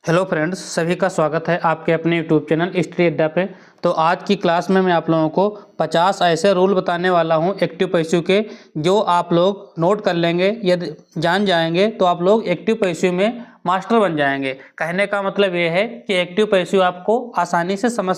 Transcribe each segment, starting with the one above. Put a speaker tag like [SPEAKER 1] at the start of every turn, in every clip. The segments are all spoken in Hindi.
[SPEAKER 1] हेलो फ्रेंड्स, सभी का स्वागत है आपके अपने यूट्यूब चैनल स्टडी अड्डा पे। तो आज की क्लास में मैं आप लोगों को 50 ऐसे रूल बताने वाला हूं एक्टिव पैसिव के, जो आप लोग नोट कर लेंगे। यदि जान जाएंगे तो आप लोग एक्टिव पैसिव में मास्टर बन जाएंगे। कहने का मतलब ये है कि एक्टिव पैसिव आपको आसानी से समझ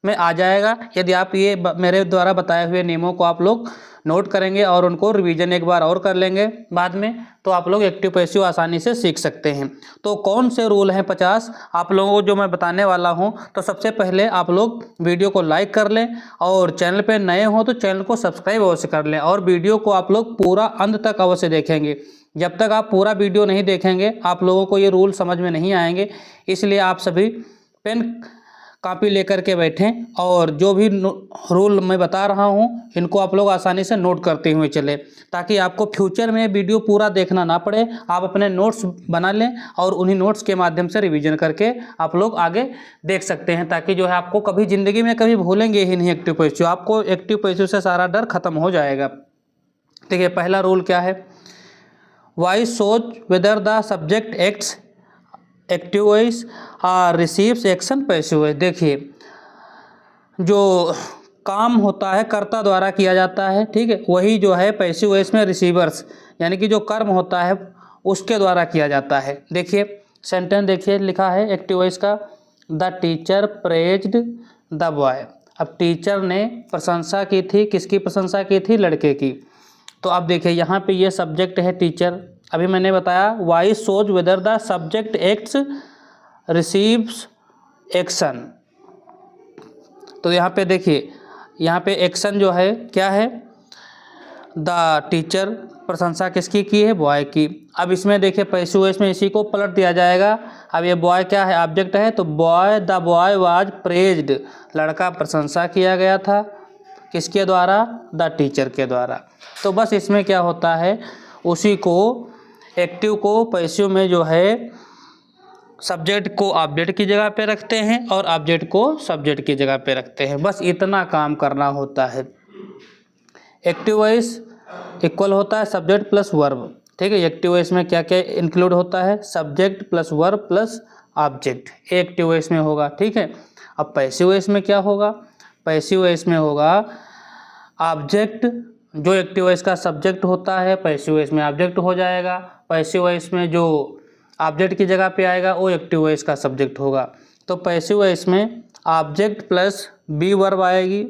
[SPEAKER 1] में आ जाएगा यदि आप ये मेरे द्वारा बताए हुए नियमों को आप लोग नोट करेंगे और उनको रिवीजन एक बार और कर लेंगे बाद में, तो आप लोग एक्टिव पैसिव आसानी से सीख सकते हैं। तो कौन से रूल हैं 50 आप लोगों को जो मैं बताने वाला हूं। तो सबसे पहले आप लोग वीडियो को लाइक कर लें और चैनल पे नए हो तो चैनल को सब्सक्राइब अवश्य कर लें और वीडियो को आप लोग पूरा अंत तक अवश्य देखेंगे। जब तक आप पूरा वीडियो नहीं देखेंगे आप लोगों को ये रूल समझ में नहीं आएंगे। इसलिए आप सभी पेन कॉपी लेकर के बैठें और जो भी रूल मैं बता रहा हूं इनको आप लोग आसानी से नोट करते हुए चले, ताकि आपको फ्यूचर में वीडियो पूरा देखना ना पड़े। आप अपने नोट्स बना लें और उन्हीं नोट्स के माध्यम से रिवीजन करके आप लोग आगे देख सकते हैं, ताकि जो है आपको कभी ज़िंदगी में कभी भूलेंगे ही नहीं एक्टिव पैसिव। आपको एक्टिव पैसिव से सारा डर खत्म हो जाएगा। देखिए पहला रूल क्या है, voice shows whether the subject acts active voice और रिसीव्स एक्शन पैसिव वॉइस। देखिए जो काम होता है कर्ता द्वारा किया जाता है, ठीक है, वही जो है पैसिव वॉइस में रिसीवर्स यानी कि जो कर्म होता है उसके द्वारा किया जाता है। देखिए सेंटेंस देखिए लिखा है एक्टिव वॉइस का, the teacher praised the boy. अब टीचर ने प्रशंसा की थी, किसकी प्रशंसा की थी? लड़के की। तो अब देखिए यहाँ पे ये सब्जेक्ट है टीचर। अभी मैंने बताया voice shows whether the subject acts receives action. तो यहाँ पे देखिए यहाँ पे एक्शन जो है क्या है? द टीचर प्रशंसा किसकी की है? बॉय की। अब इसमें देखिए पैसिव वॉइस में इसी को पलट दिया जाएगा। अब ये बॉय क्या है? ऑब्जेक्ट है, तो boy the boy was praised, लड़का प्रशंसा किया गया था किसके द्वारा? द टीचर के द्वारा। तो बस इसमें क्या होता है, उसी को एक्टिव को पैसिव में जो है सब्जेक्ट को ऑब्जेक्ट की जगह पे रखते हैं और ऑब्जेक्ट को सब्जेक्ट की जगह पे रखते हैं। बस इतना काम करना होता है। एक्टिव वॉइस इक्वल होता है सब्जेक्ट प्लस वर्ब, ठीक है। एक्टिव वॉइस में क्या क्या इंक्लूड होता है? Subject plus verb plus object active voice में होगा, ठीक है। अब पैसिव वॉइस में क्या होगा? पैसिव वॉइस में होगा ऑब्जेक्ट, जो एक्टिव वॉइस का सब्जेक्ट होता है पैसिव वॉइस में ऑब्जेक्ट हो जाएगा। पैसिव वॉइस में जो ऑब्जेक्ट की जगह पे आएगा वो एक्टिव वॉइस का सब्जेक्ट होगा। तो पैसिव वॉइस में ऑब्जेक्ट प्लस बी वर्ब आएगी।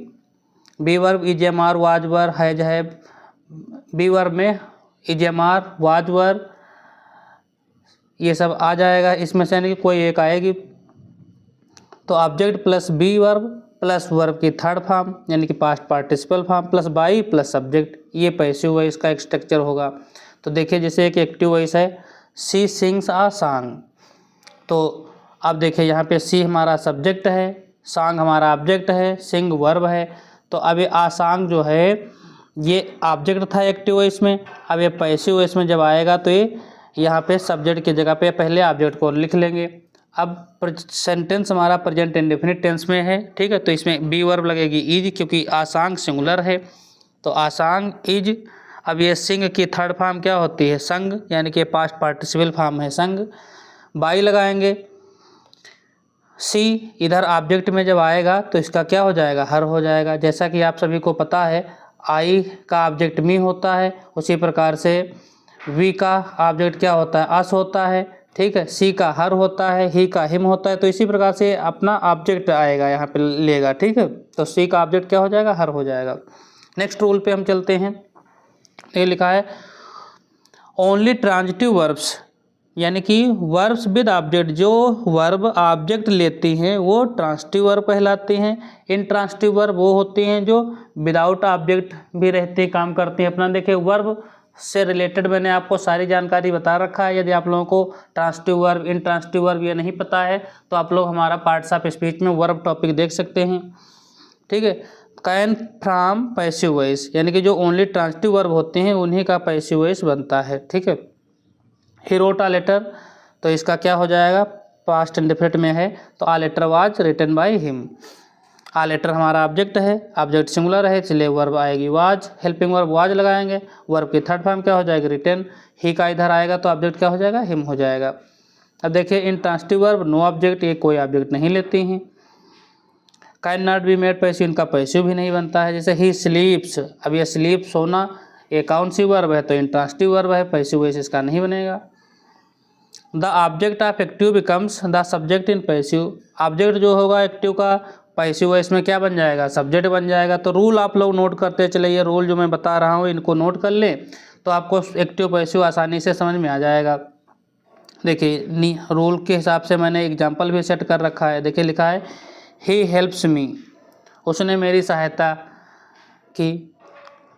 [SPEAKER 1] Be verb is am are was were has have. Be verb में is am are was were ये सब आ जाएगा, इसमें से यानी कि कोई एक आएगी। तो object plus be verb plus verb की थर्ड फॉर्म यानी कि past participle form plus by plus subject, ये पैसिव वॉइस का एक स्ट्रक्चर होगा। तो देखिए जैसे एक एक्टिव वॉइस है, सी सिंग्स आ सॉन्ग। तो अब देखिए यहाँ पे सी हमारा सब्जेक्ट है, सॉन्ग हमारा ऑब्जेक्ट है, सिंग वर्ब है। तो अब ये आ सॉन्ग जो है ये ऑब्जेक्ट था एक्टिव वॉइस में। अब ये पैसिव वॉइस में जब आएगा तो ये यहाँ पे सब्जेक्ट की जगह पे पहले ऑब्जेक्ट को लिख लेंगे। अब सेंटेंस हमारा प्रेजेंट इंडेफिनिट टेंस में है, ठीक है। तो इसमें बी वर्ब लगेगी इज, क्योंकि आसांग सिंगुलर है तो आसांग इज। अब ये सिंग की थर्ड फॉर्म क्या होती है? संग, यानी कि पास्ट पार्टिसिपल फॉर्म है संग। बाई लगाएंगे। सी इधर ऑब्जेक्ट में जब आएगा तो इसका क्या हो जाएगा? हर हो जाएगा। जैसा कि आप सभी को पता है आई का ऑब्जेक्ट मी होता है, उसी प्रकार से वी का ऑब्जेक्ट क्या होता है? अस होता है, ठीक है। सी का हर होता है, ही का हिम होता है। तो इसी प्रकार से अपना ऑब्जेक्ट आएगा यहाँ पे लेगा, ठीक है। तो सी का ऑब्जेक्ट क्या हो जाएगा? हर हो जाएगा। नेक्स्ट रूल पे हम चलते हैं। ये लिखा है ओनली ट्रांजिटिव वर्ब्स, यानी कि वर्ब्स विद ऑब्जेक्ट, जो वर्ब ऑब्जेक्ट लेती हैं वो ट्रांजिटिव वर्ब कहलाती हैं। इनट्रांजिटिव वर्ब वो होती हैं जो विदाउट ऑब्जेक्ट भी रहती हैं, काम करती हैं अपना। देखिए वर्ब से रिलेटेड मैंने आपको सारी जानकारी बता रखा है। यदि आप लोगों को ट्रांजिटिव वर्ब इनट्रांजिटिव वर्ब ये नहीं पता है तो आप लोग हमारा पार्ट्स ऑफ स्पीच में वर्ब टॉपिक देख सकते हैं, ठीक है। कैन फ्रॉम पैसिव वॉइस, यानी कि जो ओनली ट्रांजिटिव वर्ब होते हैं उन्हीं का पैसिव वॉइस बनता है, ठीक है। ही रोट अ लेटर, तो इसका क्या हो जाएगा? पास्ट इंडेफिनिट में है तो a letter was written by him. A letter हमारा ऑब्जेक्ट है, ऑब्जेक्ट सिंगुलर है इसलिए वर्ब आएगी वाज। हेल्पिंग वर्ब वाज लगाएंगे, वर्ब की थर्ड फॉर्म क्या हो जाएगी? रिटन। ही का इधर आएगा तो ऑब्जेक्ट क्या हो जाएगा? हिम हो जाएगा। अब देखिए इंट्रांसिटिव वर्ब नो ऑब्जेक्ट, ये कोई ऑब्जेक्ट नहीं लेती हैं। Can not be made passive, इनका पैसिव भी नहीं बनता है। जैसे ही स्लीप्स, अब ये स्लीप सोना ये कौन सी वर्ब है, तो इंट्रांसिटिव वर्ब है, पैसिव वॉइस इसका नहीं बनेगा। The object of active becomes the subject in passive, object जो होगा एक्टिव का पैसिव वॉइस में क्या बन जाएगा, सब्जेक्ट बन जाएगा। तो रूल आप लोग नोट करते चले, ये रूल जो मैं बता रहा हूँ इनको नोट कर लें तो आपको एक्टिव पैसिव आसानी से समझ में आ जाएगा। देखिए रूल के हिसाब से मैंने एग्जाम्पल भी सेट कर रखा है। देखिए लिखा है ही हेल्प्स मी, उसने मेरी सहायता की।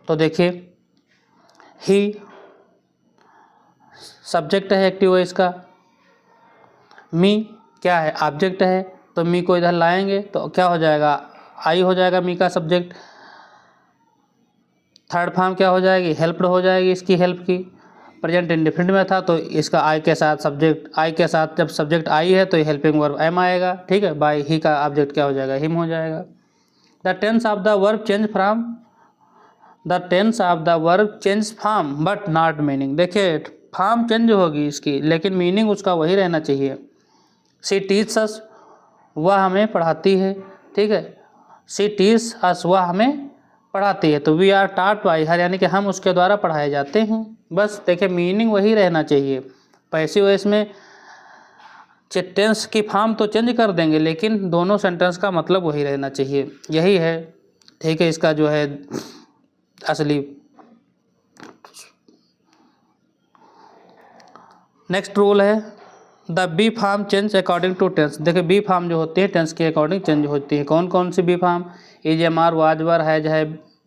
[SPEAKER 1] तो देखिए ही सब्जेक्ट है एक्टिव वॉइस का, मी क्या है ऑब्जेक्ट है, तो मी को इधर लाएंगे तो क्या हो जाएगा, आई हो जाएगा मी का सब्जेक्ट। थर्ड फॉर्म क्या हो जाएगी, हेल्प्ड हो जाएगी, इसकी हेल्प की। प्रेजेंट इंडेफिनिट में था तो इसका आई के साथ सब्जेक्ट, आई के साथ जब सब्जेक्ट आई है तो ये हेल्पिंग वर्ब एम आएगा, ठीक है। बाय ही का ऑब्जेक्ट क्या हो जाएगा, हिम हो जाएगा। The tense of the verb change from, the tense of the verb change form but not meaning, देखिए फॉर्म चेंज होगी इसकी लेकिन मीनिंग उसका वही रहना चाहिए। सी टीच अस, वह हमें पढ़ाती है, ठीक है। सी टीच अस, वह हमें पढ़ाती है, तो we are taught by her, यानी कि हम उसके द्वारा पढ़ाए जाते हैं। बस देखिए मीनिंग वही रहना चाहिए। पैसिव वॉइस में टेंस की फॉर्म तो चेंज कर देंगे लेकिन दोनों सेंटेंस का मतलब वही रहना चाहिए, यही है, ठीक है, इसका जो है असली। नेक्स्ट रूल है the be form change according to tense. देखिए बी फॉर्म जो होती है टेंस के अकॉर्डिंग चेंज होती है। कौन कौन सी be form, is, am, are, was, were, has, have,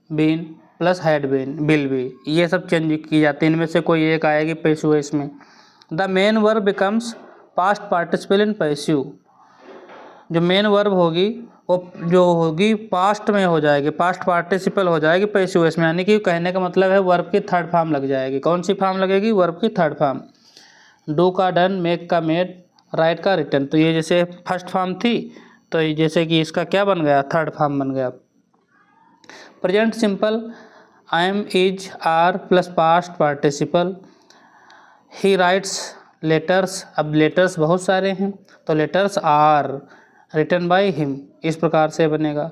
[SPEAKER 1] been plus had been, will be, ये सब चेंज की जाती है। इनमें से कोई एक आएगी पैसिव वॉइस में। The main verb becomes past participle in passive, जो मेन वर्ब होगी वो जो होगी पास्ट में हो जाएगी, पास्ट पार्टिसिपल हो जाएगी पैसिव वॉइस में, यानी कि कहने का मतलब है वर्ब की थर्ड फॉर्म लग जाएगी। कौन सी फॉर्म लगेगी, वर्ब की थर्ड फॉर्म। डू का डन, मेक का मेड, राइट का रिटन, तो ये जैसे फर्स्ट फॉर्म थी तो ये जैसे कि इसका क्या बन गया, थर्ड फॉर्म बन गया। Present simple I am, is, are plus past participle. He writes letters, अब लेटर्स बहुत सारे हैं तो letters are written by him, इस प्रकार से बनेगा।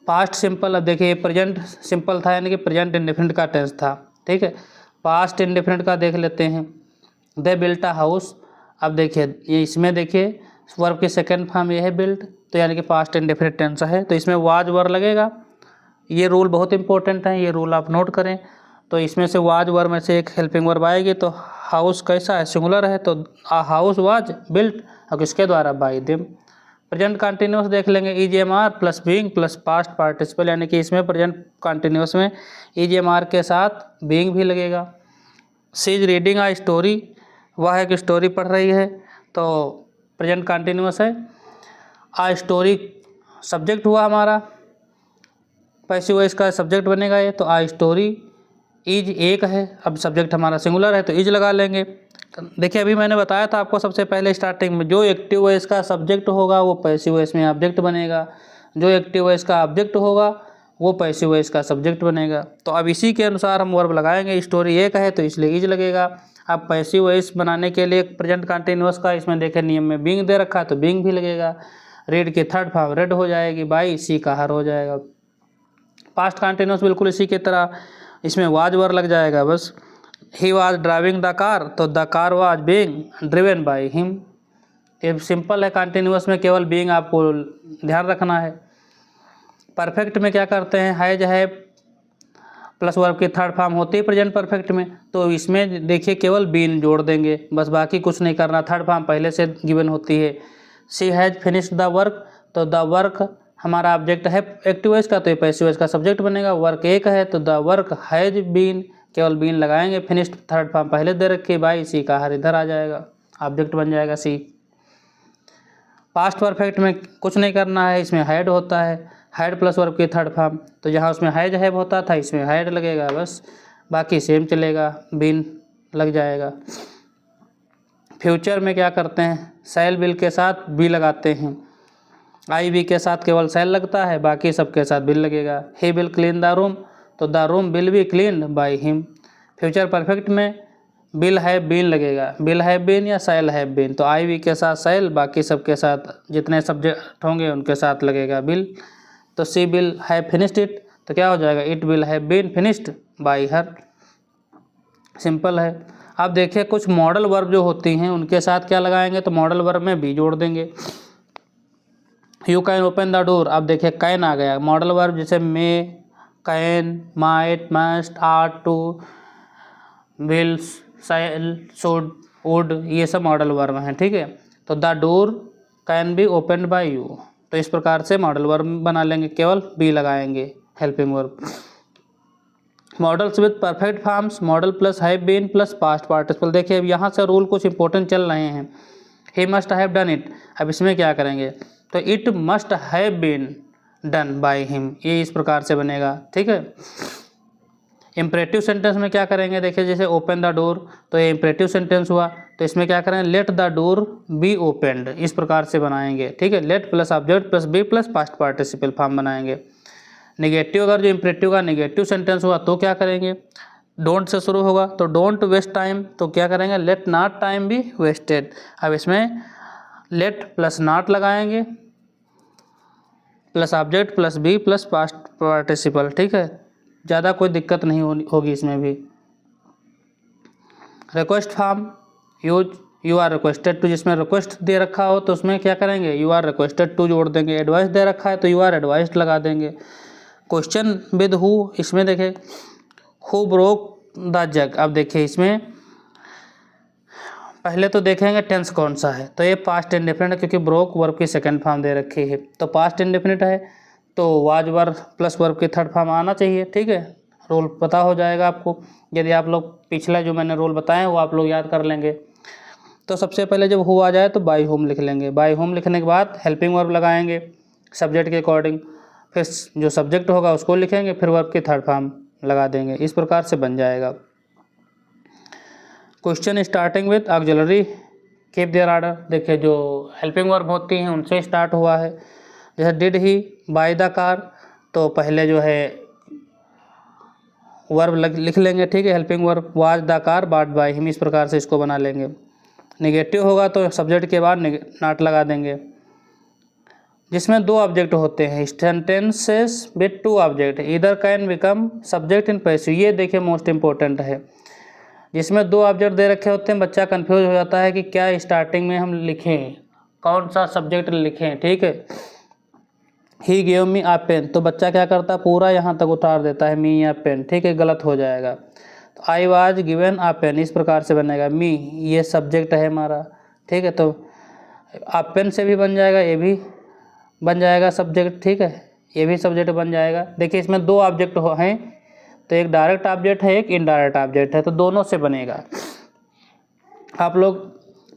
[SPEAKER 1] पास्ट सिंपल, अब देखिए प्रेजेंट सिंपल था यानी कि प्रेजेंट इंडेफिनिट का टेंस था, ठीक है। पास्ट इंडेफिनिट का देख लेते हैं। दे बिल्ट अ हाउस, अब देखिए ये इसमें देखिए वर्ब की सेकंड फॉर्म ये है बिल्ट, तो यानी कि पास्ट इंडेफिनिट टेंस है, तो इसमें वाज वर लगेगा। ये रूल बहुत इंपॉर्टेंट है, ये रूल आप नोट करें। तो इसमें से वाज वर्ब में से एक हेल्पिंग वर्ब आएगी, तो हाउस कैसा है, सिंगुलर है, तो आ हाउस वाज बिल्ट, और किसके द्वारा, बाय देम। प्रेजेंट कंटिन्यूस देख लेंगे, is, am, are plus being plus past participle, यानी कि इसमें प्रेजेंट कंटिन्यूस में इज, एम, आर के साथ बीइंग भी लगेगा। She is reading a story, वह एक स्टोरी पढ़ रही है, तो प्रेजेंट कंटिन्यूस है। आ स्टोरी सब्जेक्ट हुआ हमारा, पैसिव वॉइस का सब्जेक्ट बनेगा ये, तो आ स्टोरी। इज एक है, अब सब्जेक्ट हमारा सिंगुलर है तो इज लगा लेंगे। देखिए अभी मैंने बताया था आपको सबसे पहले स्टार्टिंग में, जो एक्टिव वॉइस का सब्जेक्ट होगा वो पैसिव वॉइस में ऑब्जेक्ट बनेगा, जो एक्टिव वॉइस का ऑब्जेक्ट होगा वो पैसिव वॉइस का सब्जेक्ट बनेगा। तो अब इसी के अनुसार हम वर्ब लगाएंगे। स्टोरी एक है तो इसलिए इज लगेगा। अब पैसिव वॉइस बनाने के लिए प्रेजेंट कंटिन्यूअस का इसमें देखें नियम में बीइंग दे रखा है तो बीइंग भी लगेगा। रेड की थर्ड फॉर्म रेड हो जाएगी, बाई सी का हर हो जाएगा। पास्ट कंटिन्यूअस बिल्कुल इसी की तरह, इसमें वाज वर लग जाएगा बस। He was driving the car, तो the car was being driven by him. ये सिंपल है, कंटिन्यूअस में केवल बीइंग आपको ध्यान रखना है। परफेक्ट में क्या करते हैं, हैज है प्लस वर्ब की थर्ड फॉर्म होती है प्रेजेंट परफेक्ट में, तो इसमें देखिए केवल बीन जोड़ देंगे बस, बाकी कुछ नहीं करना, थर्ड फॉर्म पहले से गिवन होती है। सी हैज फिनिश्ड द वर्क, तो द वर्क हमारा ऑब्जेक्ट है एक्टिव वॉइस का, तो ये पैसिव वॉइस का सब्जेक्ट बनेगा। वर्क एक है तो द वर्क हैज बीन, केवल बीन लगाएंगे। फिनिश्ड थर्ड फॉर्म पहले दे रखी है, बाई सी का हर इधर आ जाएगा, ऑब्जेक्ट बन जाएगा सी। पास्ट परफेक्ट में कुछ नहीं करना है, इसमें हैड होता है, हैड प्लस वर्ब की थर्ड फॉर्म, तो जहाँ उसमें हैज हैव होता था इसमें हैड लगेगा बस, बाकी सेम चलेगा, बीन लग जाएगा। फ्यूचर में क्या करते हैं, सेल बिल के साथ बी लगाते हैं, आई बी के साथ केवल सेल लगता है, बाकी सबके साथ बिल लगेगा। He will clean the room, तो the room will be clean by him. Future perfect में विल हैव बीन लगेगा, विल हैव बीन या शैल हैव बीन, तो आई वी के साथ शैल, बाकी सबके साथ जितने सब्जेक्ट होंगे उनके साथ लगेगा विल। तो she will have finished it, तो क्या हो जाएगा, it will have been finished by her. Simple है। अब देखिए कुछ मॉडल वर्ब जो होती हैं उनके साथ क्या लगाएंगे, तो मॉडल वर्ब में बी जोड़ देंगे। You can open the door, अब देखिए कैन आ गया, मॉडल वर्ब जैसे may, can, might, must, ought, to, wills, shall, should, would, ये सब मॉडल वर्ब हैं, ठीक है। तो the door can be opened by you, तो इस प्रकार से मॉडल वर्ब बना लेंगे, केवल बी लगाएंगे helping verb. Modals with perfect forms, modal plus have been plus past participle. देखिए अब यहाँ से रूल कुछ इंपॉर्टेंट चल रहे हैं। He must have done it, अब इसमें क्या करेंगे, तो it must have been done by him, ये इस प्रकार से बनेगा, ठीक है। इम्परेटिव सेंटेंस में क्या करेंगे, देखिए जैसे ओपन द डोर, तो ये इम्परेटिव सेंटेंस हुआ, तो इसमें क्या करेंगे, let the door be opened, इस प्रकार से बनाएंगे, ठीक है। Let plus object plus be plus past participle form बनाएंगे। निगेटिव, अगर जो इम्परेटिव का निगेटिव सेंटेंस हुआ तो क्या करेंगे, डोंट से शुरू होगा, तो डोंट वेस्ट टाइम, तो क्या करेंगे, let not time be wasted. अब इसमें लेट प्लस नॉट लगाएंगे plus object plus be plus past participle, ठीक है, ज़्यादा कोई दिक्कत नहीं होगी इसमें भी। Request form use you are requested to, जिसमें रिक्वेस्ट दे रखा हो तो उसमें क्या करेंगे, यू आर रिक्वेस्टेड टू जोड़ देंगे। एडवाइस दे रखा है तो यू आर एडवाइस्ड लगा देंगे। क्वेश्चन विद हु, इसमें देखें हु ब्रोक द जग, अब देखिए इसमें पहले तो देखेंगे टेंस कौन सा है, तो ये पास्ट इंडेफिनिट है क्योंकि ब्रोक वर्ब की सेकंड फॉर्म दे रखी है, तो पास्ट इंडेफिनिट है तो वाज वर्ब प्लस वर्ब की थर्ड फॉर्म आना चाहिए, ठीक है। रूल पता हो जाएगा आपको, यदि आप लोग पिछला जो मैंने रूल बताए वो आप लोग याद कर लेंगे। तो सबसे पहले जब हु आ जाए तो बाई होम लिख लेंगे, बाई होम लिखने के बाद हेल्पिंग वर्ब लगाएंगे सब्जेक्ट के अकॉर्डिंग, फिर जो सब्जेक्ट होगा उसको लिखेंगे, फिर वर्ब की थर्ड फॉर्म लगा देंगे, इस प्रकार से बन जाएगा। Question starting with auxiliary keep their order, देखिए जो हेल्पिंग वर्ब होती हैं उनसे स्टार्ट हुआ है। जैसे did he by the car, तो पहले जो है वर्ब लिख लेंगे, ठीक है, helping verb. Was the car bought by him, इस प्रकार से इसको बना लेंगे। नेगेटिव होगा तो सब्जेक्ट के बाद नॉट लगा देंगे। जिसमें दो ऑब्जेक्ट होते हैं, sentences with two object either can become subject in passive, ये देखिए मोस्ट इंपॉर्टेंट है। जिसमें दो ऑब्जेक्ट दे रखे होते हैं बच्चा कंफ्यूज हो जाता है कि क्या स्टार्टिंग में हम लिखें, कौन सा सब्जेक्ट लिखें, ठीक है। He gave me uh pen, तो बच्चा क्या करता है पूरा यहाँ तक उतार देता है मी या पेन, ठीक है, गलत हो जाएगा। तो I was given a pen, इस प्रकार से बनेगा। मी ये सब्जेक्ट है हमारा, ठीक है, तो आ पेन से भी बन जाएगा, ये भी बन जाएगा सब्जेक्ट, ठीक है, ये भी सब्जेक्ट बन जाएगा। देखिए इसमें दो ऑब्जेक्ट हैं, तो एक डायरेक्ट ऑब्जेक्ट है एक इनडायरेक्ट ऑब्जेक्ट है, तो दोनों से बनेगा। आप लोग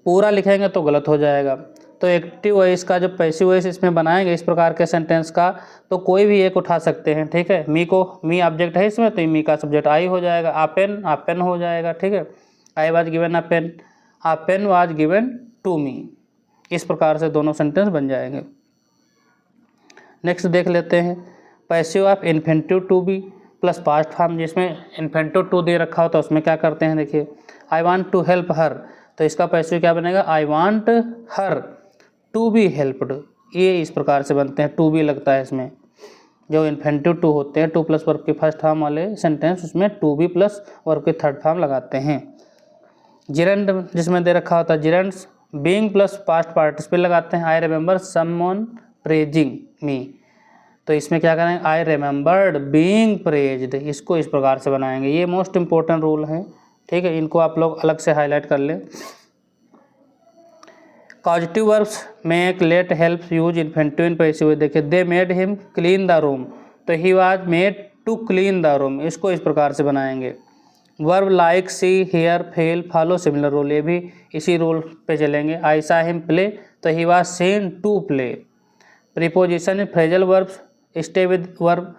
[SPEAKER 1] पूरा लिखेंगे तो गलत हो जाएगा। तो एक्टिव वॉइस का जो पैसिव वॉइस इसमें बनाएंगे इस प्रकार के सेंटेंस का, तो कोई भी एक उठा सकते हैं, ठीक है। मी को, मी ऑब्जेक्ट है इसमें, तो मी का सब्जेक्ट आई हो जाएगा। आ पेन हो जाएगा, ठीक है। I was given a pen was given to me, इस प्रकार से दोनों सेंटेंस बन जाएंगे। नेक्स्ट देख लेते हैं passive of infinitive to be plus past form, जिसमें इन्फिनिटिव टू दे रखा हो तो उसमें क्या करते हैं, देखिए I want to help her, तो इसका पैसिव क्या बनेगा, I want her to be helped, ये इस प्रकार से बनते हैं। टू बी लगता है इसमें, जो इन्फिनिटिव टू होते हैं, टू प्लस वर्ब की फर्स्ट फॉर्म वाले सेंटेंस, उसमें टू बी प्लस वर्ब की थर्ड फॉर्म लगाते हैं। जिरेंड जिसमें दे रखा होता है जिरेंड्स, बीइंग प्लस पास्ट पार्टिसिपल लगाते हैं। आई रिमेंबर समवन प्रेजिंग मी, तो इसमें क्या करेंगे, आई रिमेंबर्ड बीइंग प्रेज्ड, इसको इस प्रकार से बनाएंगे। ये मोस्ट इंपॉर्टेंट रूल है, ठीक है, इनको आप लोग अलग से हाईलाइट कर लें। Positive verbs make, let, help, use, infinitive in passive, देखिए they made him clean the room, तो he was made to clean the room, इसको इस प्रकार से बनाएंगे। Verb like, see, hear, feel, follow similar rule, ये भी इसी रूल पे चलेंगे। आई सा हिम प्ले, तो he was seen to play. Preposition phrasal verbs stay with verb,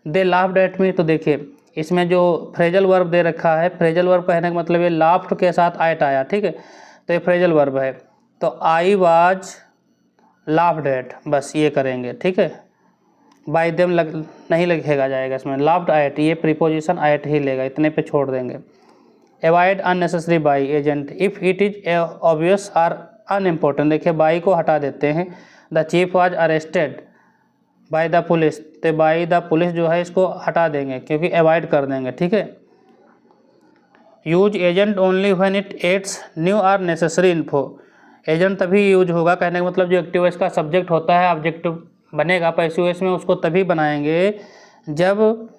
[SPEAKER 1] they laughed at me, तो देखिए इसमें जो फ्रेजल वर्ब दे रखा है, फ्रेजल वर्ब कहने का मतलब ये लाफ्ड के साथ एट आया, ठीक है, तो ये फ्रेजल वर्ब है। तो आई वाज लाफ्ड एट, बस ये करेंगे, ठीक है। बाय देम नहीं लिखेगा जाएगा इसमें, लाफ्ड एट, ये प्रीपोजिशन एट ही लेगा, इतने पे छोड़ देंगे। Avoid unnecessary by agent if it is obvious or unimportant. देखिए बाई को हटा देते हैं। The chief was arrested by the police, तो बाय द पुलिस जो है इसको हटा देंगे क्योंकि अवॉइड कर देंगे, ठीक है। Use agent only when it adds new or necessary info. Agent तभी यूज होगा, कहने का मतलब जो एक्टिव वॉइस का सब्जेक्ट होता है ऑब्जेक्टिव बनेगा पैसिव वॉइस में, उसको तभी बनाएंगे जब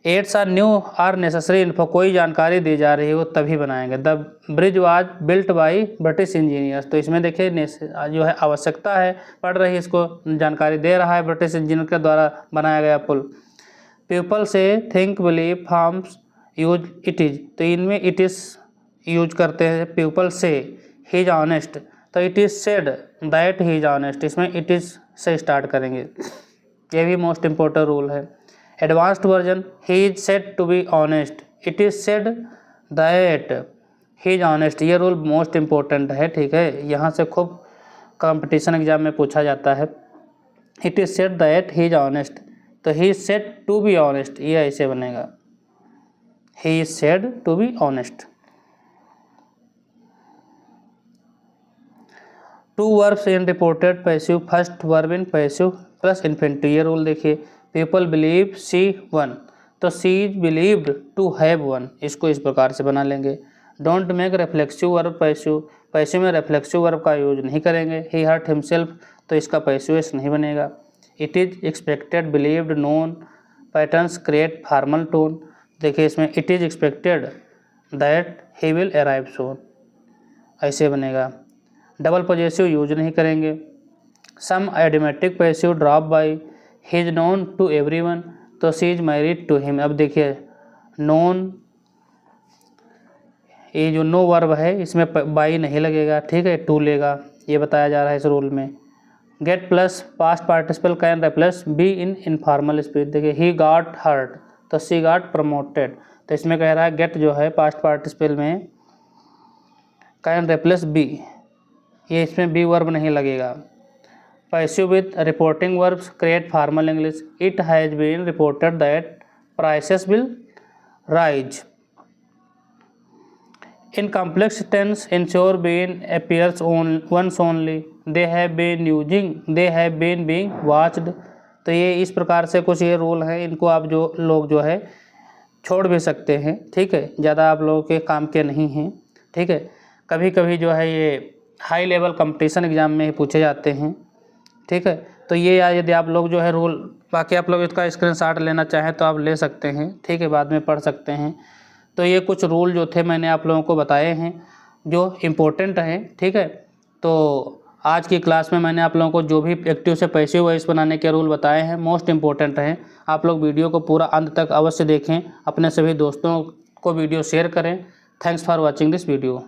[SPEAKER 1] adds or new or necessary info, कोई जानकारी दी जा रही है वो तभी बनाएंगे। The bridge was built by British engineers, तो इसमें देखिए जो है आवश्यकता है, पढ़ रही है, इसको जानकारी दे रहा है, ब्रिटिश इंजीनियर के द्वारा बनाया गया पुल। People say think believe forms use it is, तो इनमें इट इज़ यूज करते हैं। People say he is honest, तो it is said that he is honest, इसमें इट इज़ से स्टार्ट करेंगे, ये भी मोस्ट इम्पोर्टेंट रूल है। Advanced version he is said to be honest, it is said that he is honest, ये रूल मोस्ट इम्पोर्टेंट है, ठीक है। यहाँ से खूब कंपटीशन एग्जाम में पूछा जाता है। It is said that he is honest, तो he is said to be honest, ये ऐसे बनेगा, he is said to be honest. Two verbs in reported passive, first verb in passive plus infinitive, ये रूल देखिए। पीपल बिलीव सी वन, तो she is believed to have won, इसको इस प्रकार से बना लेंगे। Don't make reflexive verb passive, passive में रिफ्लेक्सिव वर्ब का यूज नहीं करेंगे। ही हर्ट हिमसेल्फ, तो इसका पैसिव नहीं बनेगा। It is expected believed known patterns create formal tone, देखिए इसमें it is expected that he will arrive soon, ऐसे बनेगा। डबल पॉजेसिव यूज नहीं करेंगे। Some idiomatic passive drop by, he is known to everyone, तो she is married to him. अब देखिए नोन, ये जो नो वर्ब है इसमें बाई नहीं लगेगा, ठीक है, टू लेगा, ये बताया जा रहा है इस रूल में। Gate plus past participle can replace be in informal speech, देखिए ही गॉट हर्ट, तो सी गॉट प्रमोटेड, तो इसमें कह रहा है गेट जो है पास्ट पार्टिसिपल में कैन रिप्लेस बी, ये इसमें बी वर्ब नहीं लगेगा। Passive with reporting verbs create formal English, it has been reported that prices will rise. In complex tense ensure been appears once only, they have been using, they have been being watched, तो ये इस प्रकार से कुछ ये रूल हैं, इनको आप जो लोग जो है छोड़ भी सकते हैं, ठीक है, ज़्यादा आप लोगों के काम के नहीं हैं, ठीक है। कभी कभी जो है ये हाई लेवल कंपटीशन एग्जाम में ही पूछे जाते हैं, ठीक है। तो ये यदि आप लोग जो है रूल, बाकी आप लोग इसका स्क्रीनशॉट लेना चाहें तो आप ले सकते हैं, ठीक है, बाद में पढ़ सकते हैं। तो ये कुछ रूल जो थे मैंने आप लोगों को बताए हैं जो इम्पोर्टेंट हैं, ठीक है। तो आज की क्लास में मैंने आप लोगों को जो भी एक्टिव से पैसिव वॉइस बनाने के रूल बताए हैं मोस्ट इम्पोर्टेंट हैं। आप लोग वीडियो को पूरा अंत तक अवश्य देखें, अपने सभी दोस्तों को वीडियो शेयर करें। Thanks for watching this video.